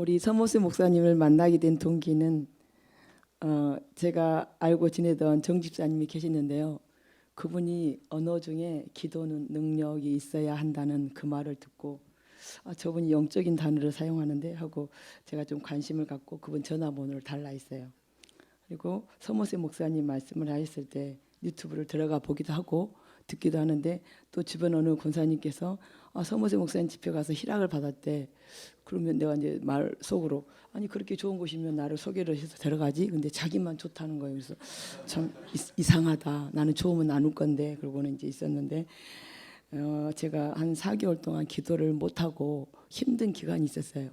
우리 서모스 목사님을 만나게 된 동기는 제가 알고 지내던 정 집사님이 계시는데요. 그분이 언어 중에 기도는 능력이 있어야 한다는 그 말을 듣고 저분이 영적인 단어를 사용하는데 하고 제가 좀 관심을 갖고 그분 전화번호를 달라 했어요. 그리고 서모스 목사님 말씀을 하셨을 때 유튜브를 들어가 보기도 하고 듣기도 하는데 또 주변 어느 권사님께서 서모스 목사님 집회 가서 희락을 받았대. 그러면 내가 이제 말 속으로 아니 그렇게 좋은 곳이면 나를 소개를 해서 데려가지. 근데 자기만 좋다는 거예요. 그래서 참 이상하다. 나는 좋으면 나눌 건데 그러고는 이제 있었는데 제가 한 4개월 동안 기도를 못하고 힘든 기간이 있었어요.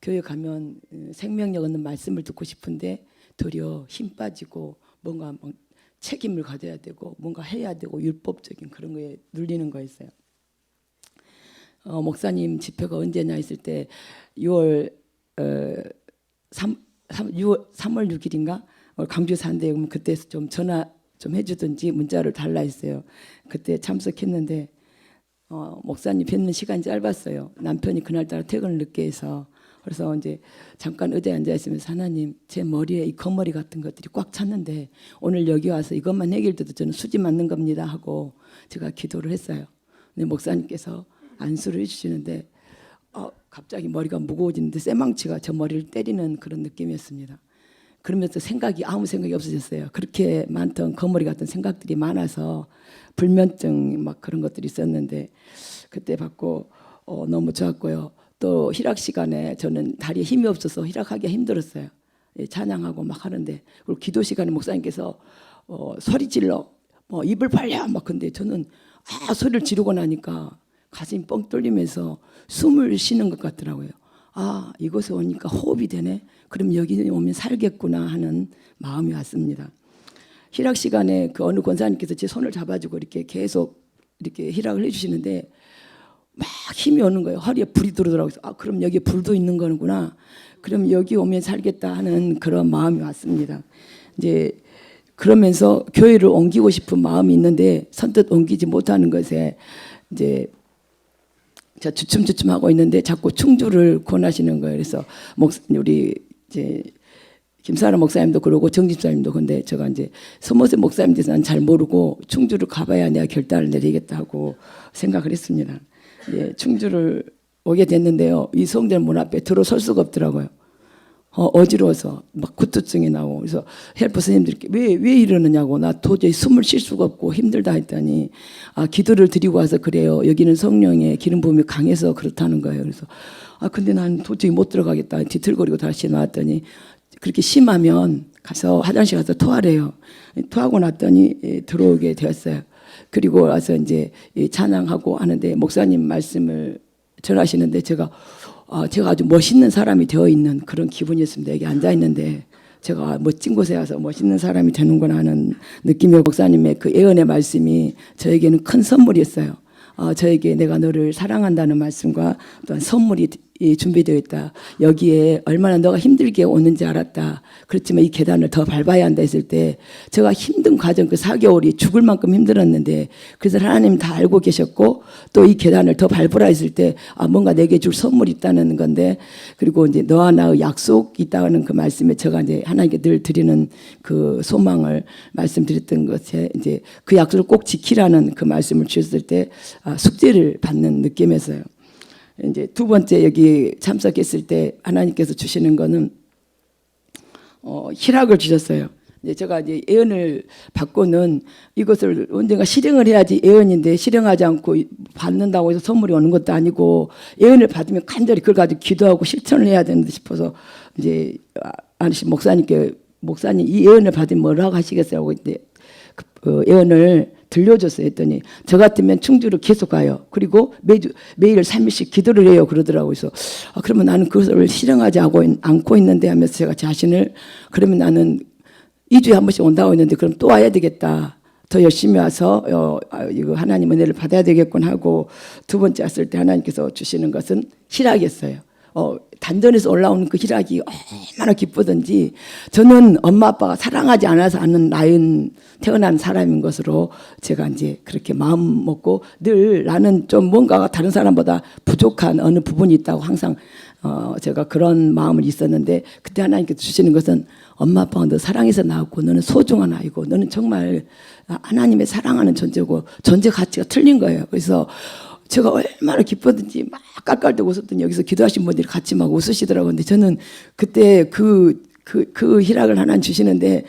교회 가면 생명력 없는 말씀을 듣고 싶은데 도리어 힘 빠지고 뭔가 책임을 가져야 되고 뭔가 해야 되고 율법적인 그런 거에 눌리는 거였어요. 목사님 집회가 언제냐 했을 때 3월 6일인가 강주에 산대. 그럼 그때 좀 전화 좀 해주든지 문자를 달라 했어요. 그때 참석했는데 목사님 뵙는 시간이 짧았어요. 남편이 그날따라 퇴근을 늦게 해서. 그래서 이제 잠깐 의자에 앉아 있으면서 하나님 제 머리에 이 거머리 같은 것들이 꽉 찼는데 오늘 여기 와서 이것만 해결돼도 저는 수지 맞는 겁니다 하고 제가 기도를 했어요. 근데 목사님께서 안수를 해주시는데 갑자기 머리가 무거워지는데 쇠망치가 저 머리를 때리는 그런 느낌이었습니다. 그러면서 아무 생각이 없어졌어요. 그렇게 많던 거머리 같은 생각들이 많아서 불면증 막 그런 것들이 있었는데 그때 받고 너무 좋았고요. 또 희락 시간에 저는 다리에 힘이 없어서 희락하기가 힘들었어요. 찬양하고 막 하는데 그리고 기도 시간에 목사님께서 소리 질러 입을 벌려 막 근데 저는 소리를 지르고 나니까 가슴이 뻥 뚫리면서 숨을 쉬는 것 같더라고요. 이곳에 오니까 호흡이 되네. 그럼 여기 오면 살겠구나 하는 마음이 왔습니다. 희락 시간에 그 어느 권사님께서 제 손을 잡아주고 이렇게 계속 이렇게 희락을 해주시는데 막 힘이 오는 거예요. 허리에 불이 들어오더라고요. 그럼 여기에 불도 있는 거구나. 그럼 여기 오면 살겠다 하는 그런 마음이 왔습니다. 이제 그러면서 교회를 옮기고 싶은 마음이 있는데 선뜻 옮기지 못하는 것에 이제 제가 주춤주춤 하고 있는데 자꾸 충주를 권하시는 거예요. 그래서 우리 이제 김사라 목사님도 그러고 정 집사님도 근데 제가 이제 서모스 목사님 대해서는 잘 모르고 충주를 가봐야 내가 결단을 내리겠다 하고 생각을 했습니다. 충주를 오게 됐는데요. 이 성전 문 앞에 들어설 수가 없더라고요. 어지러워서 막 구토증이 나고 그래서 헬퍼 선생님들께 왜 이러느냐고 나 도저히 숨을 쉴 수가 없고 힘들다 했더니 기도를 드리고 와서 그래요. 여기는 성령의 기름 부음이 강해서 그렇다는 거예요. 그래서 근데 난 도저히 못 들어가겠다. 뒤틀거리고 다시 나왔더니 그렇게 심하면 가서 화장실 가서 토하래요. 토하고 났더니 들어오게 되었어요. 그리고 와서 이제 찬양하고 하는데 목사님 말씀을 전하시는데 제가 아주 멋있는 사람이 되어 있는 그런 기분이었습니다. 여기 앉아 있는데 제가 멋진 곳에 와서 멋있는 사람이 되는구나 하는 느낌의 목사님의 그 예언의 말씀이 저에게는 큰 선물이었어요. 저에게 내가 너를 사랑한다는 말씀과 또한 선물이 준비되어 있다. 여기에 얼마나 너가 힘들게 오는지 알았다. 그렇지만 이 계단을 더 밟아야 한다 했을 때 제가 힘든 과정 그 4개월이 죽을 만큼 힘들었는데 그래서 하나님 다 알고 계셨고 또 이 계단을 더 밟으라 했을 때 뭔가 내게 줄 선물이 있다는 건데 그리고 이제 너와 나의 약속이 있다는 그 말씀에 제가 이제 하나님께 늘 드리는 그 소망을 말씀드렸던 것에 이제 그 약속을 꼭 지키라는 그 말씀을 주셨을 때 숙제를 받는 느낌이었어요. 이제 두 번째 여기 참석했을 때 하나님께서 주시는 거는 희락을 주셨어요. 이제 제가 이제 예언을 받고는 이것을 언젠가 실행을 해야지 예언인데 실행하지 않고 받는다고 해서 선물이 오는 것도 아니고 예언을 받으면 간절히 그걸 가지고 기도하고 실천을 해야 되는데 싶어서 이제 아저씨 목사님께 목사님 이 예언을 받으면 뭐라고 하시겠어요 하고 이제 그 예언을 들려줬어요. 했더니 저 같으면 충주를 계속 가요. 그리고 매일 3일씩 기도를 해요. 그러더라고요. 그래서 그러면 나는 그것을 실행하지 않고 있는데 하면서 제가 자신을 그러면 나는 2주에 한 번씩 온다고 했는데 그럼 또 와야 되겠다. 더 열심히 와서 이거 하나님 은혜를 받아야 되겠군 하고 두 번째 왔을 때 하나님께서 주시는 것은 희락이었어요. 단전에서 올라오는 그 희락이 얼마나 기쁘든지 저는 엄마 아빠가 사랑하지 않아서 않는 태어난 사람인 것으로 제가 이제 그렇게 마음 먹고 늘 나는 좀 뭔가가 다른 사람보다 부족한 어느 부분이 있다고 항상 제가 그런 마음을 있었는데 그때 하나님께서 주시는 것은 엄마 아빠가 너 사랑해서 낳았고 너는 소중한 아이고 너는 정말 하나님의 사랑하는 존재고 존재 가치가 틀린 거예요. 그래서 제가 얼마나 기뻤는지 막 깔깔대고 웃었더니 여기서 기도하신 분들이 같이 막 웃으시더라고요. 근데 저는 그때 그 희락을 하나님 주시는데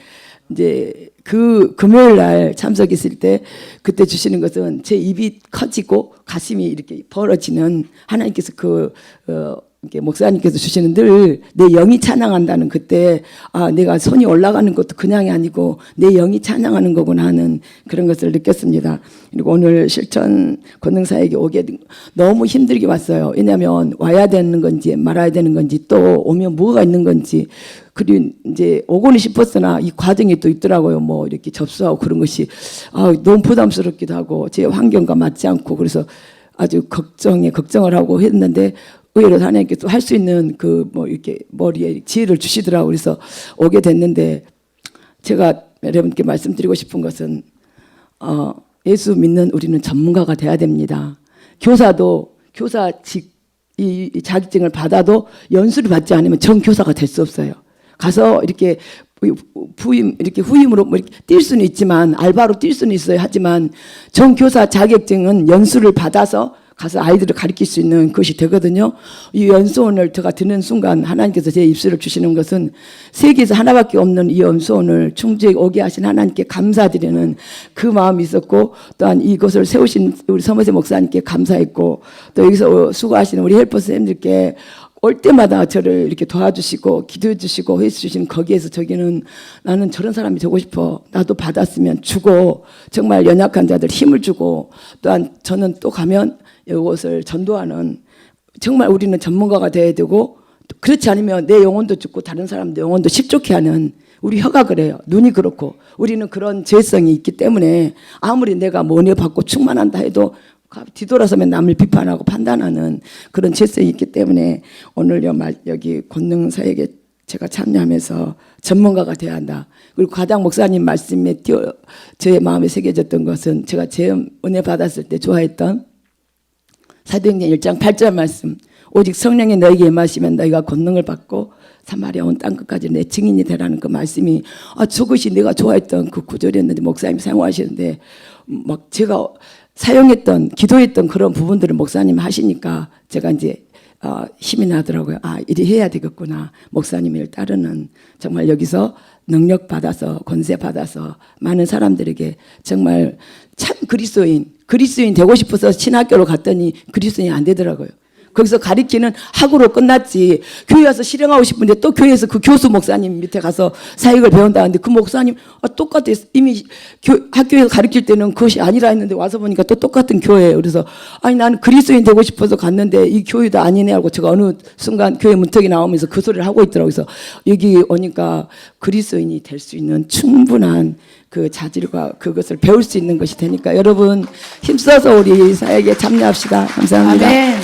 이제 그 금요일 날 참석했을 때 그때 주시는 것은 제 입이 커지고 가슴이 이렇게 벌어지는 하나님께서 이렇게 목사님께서 주시는 늘 내 영이 찬양한다는 그때 내가 손이 올라가는 것도 그냥이 아니고 내 영이 찬양하는 거구나 하는 그런 것을 느꼈습니다. 그리고 오늘 실천 권능사에게 오게 너무 힘들게 왔어요. 왜냐하면 와야 되는 건지 말아야 되는 건지 또 오면 뭐가 있는 건지 그리고 이제 오고는 싶었으나 이 과정이 또 있더라고요. 뭐 이렇게 접수하고 그런 것이 너무 부담스럽기도 하고 제 환경과 맞지 않고 그래서 아주 걱정을 하고 했는데 의외로 하나님께서 할 수 있는 뭐 이렇게 머리에 지혜를 주시더라고요. 그래서 오게 됐는데 제가 여러분께 말씀드리고 싶은 것은 예수 믿는 우리는 전문가가 돼야 됩니다. 교사도 교사직 이 자격증을 받아도 연수를 받지 않으면 정교사가 될 수 없어요. 가서 이렇게 후임으로 뭐 이렇게 뛸 수는 있지만 알바로 뛸 수는 있어요. 하지만 정교사 자격증은 연수를 받아서 가서 아이들을 가르칠 수 있는 것이 되거든요. 이 연수원을 제가 듣는 순간 하나님께서 제 입술을 주시는 것은 세계에서 하나밖에 없는 이 연수원을 충주에 오게 하신 하나님께 감사드리는 그 마음이 있었고 또한 이것을 세우신 우리 서머세 목사님께 감사했고 또 여기서 수고하시는 우리 헬퍼 선생님들께 올 때마다 저를 이렇게 도와주시고 기도해 주시고 해주시는 거기에서 저기는 나는 저런 사람이 되고 싶어. 나도 받았으면 주고 정말 연약한 자들 힘을 주고 또한 저는 또 가면 이것을 전도하는 정말 우리는 전문가가 돼야 되고 그렇지 않으면 내 영혼도 죽고 다른 사람들 영혼도 실족해 하는 우리 혀가 그래요. 눈이 그렇고 우리는 그런 죄성이 있기 때문에 아무리 내가 뭐 은혜 받고 충만한다 해도 뒤돌아서면 남을 비판하고 판단하는 그런 죄성이 있기 때문에 오늘 여기 권능사에게 제가 참여하면서 전문가가 돼야 한다. 그리고 가장 목사님 말씀에 제 마음에 새겨졌던 것은 제가 제 은혜 받았을 때 좋아했던 사도행전 1장 8절 말씀 오직 성령이 너에게 임하시면 너희가 권능을 받고 사마리아 온 땅끝까지 내 증인이 되라는 그 말씀이 저것이 내가 좋아했던 그 구절이었는데 목사님이 사용하시는데 막 제가 사용했던 기도했던 그런 부분들을 목사님 하시니까 제가 이제 힘이 나더라고요. 이리 해야 되겠구나. 목사님을 따르는 정말 여기서 능력 받아서 권세 받아서 많은 사람들에게 정말 참 그리스도인 되고 싶어서 신학교로 갔더니 그리스도인이 안 되더라고요. 거기서 가르치는 학으로 끝났지 교회 와서 실행하고 싶은데 또 교회에서 그 교수 목사님 밑에 가서 사역을 배운다는데 그 목사님 똑같아 이미 학교에서 가르칠 때는 그것이 아니라 했는데 와서 보니까 또 똑같은 교회예요. 그래서 나는 그리스도인 되고 싶어서 갔는데 이 교회도 아니네 하고 제가 어느 순간 교회 문턱이 나오면서 그 소리를 하고 있더라고요. 그래서 여기 오니까 그리스도인이 될 수 있는 충분한 그 자질과 그것을 배울 수 있는 것이 되니까 여러분 힘써서 우리 사역에 참여합시다. 감사합니다. 아멘.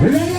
올라가